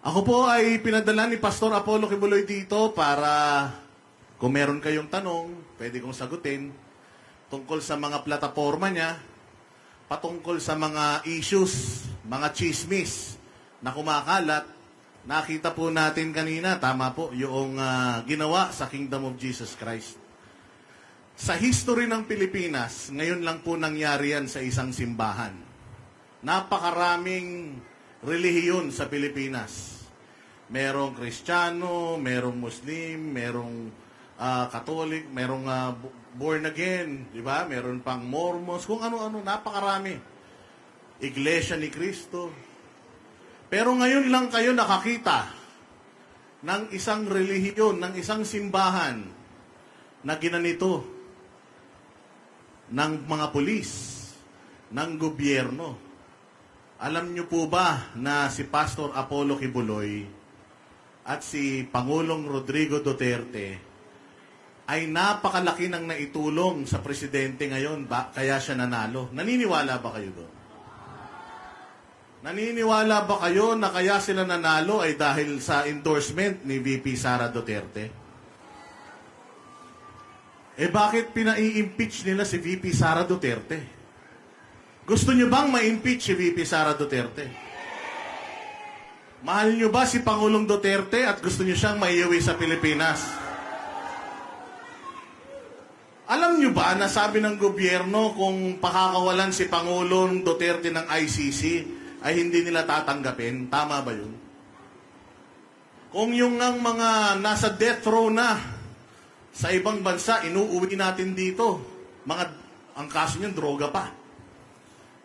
Ako po ay pinadala ni Pastor Apollo Kibuloy dito para kung meron kayong tanong, pwede kong sagutin tungkol sa mga plataforma niya, patungkol sa mga issues, mga chismis na kumakalat. Nakita po natin kanina, tama po, yung ginawa sa Kingdom of Jesus Christ. Sa history ng Pilipinas, ngayon lang po nangyari yan sa isang simbahan. Napakaraming relihiyon sa Pilipinas. Merong Kristiyano, merong Muslim, merong Catholic, merong born again, di ba? Meron pang Mormons, kung ano-ano, napakarami. Iglesia ni Cristo. Pero ngayon lang kayo nakakita ng isang relihiyon, ng isang simbahan na ginanito ng mga pulis, ng gobyerno. Alam niyo po ba na si Pastor Apollo Kibuloy at si Pangulong Rodrigo Duterte ay napakalaki ng naitulong sa presidente ngayon, kaya siya nanalo? Naniniwala ba kayo doon? Naniniwala ba kayo na kaya sila nanalo ay dahil sa endorsement ni VP Sara Duterte? Bakit pinai-impeach nila si VP Sara Duterte? Gusto nyo bang ma-impeach si VP Sara Duterte? Mahal nyo ba si Pangulong Duterte at gusto nyo siyang maiuwi sa Pilipinas? Alam nyo ba na sabi ng gobyerno kung pakakawalan si Pangulong Duterte ng ICC ay hindi nila tatanggapin? Tama ba yun? Kung yung ng mga nasa death row na sa ibang bansa, inuuwi natin dito. Ang kaso niyan, droga pa.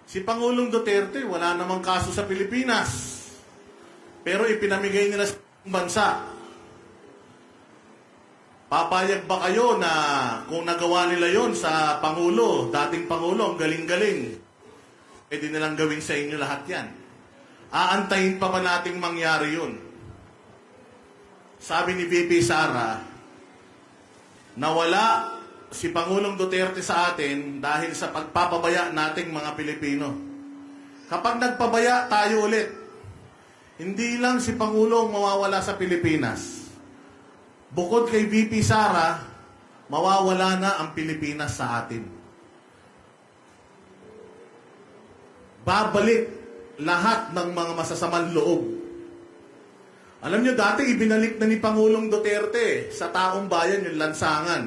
Si Pangulong Duterte, wala namang kaso sa Pilipinas. Pero ipinamigay nila sa bansa. Papayag ba kayo na kung nagawa nila yon sa Pangulo, dating Pangulo, ang galing-galing, pwede nilang gawin sa inyo lahat yan? Aantayin pa ba nating mangyari yun? Sabi ni VP Sara, nawala si Pangulong Duterte sa atin dahil sa pagpapabaya nating mga Pilipino. Kapag nagpabaya tayo ulit, hindi lang si Pangulong mawawala sa Pilipinas. Bukod kay VP Sara, mawawala na ang Pilipinas sa atin. Babalik lahat ng mga masasamang loob. Alam nyo, dati ibinalik na ni Pangulong Duterte sa taong bayan yung lansangan.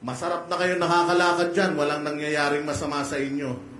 Masarap na kayo nakakalakad dyan, walang nangyayaring masama sa inyo.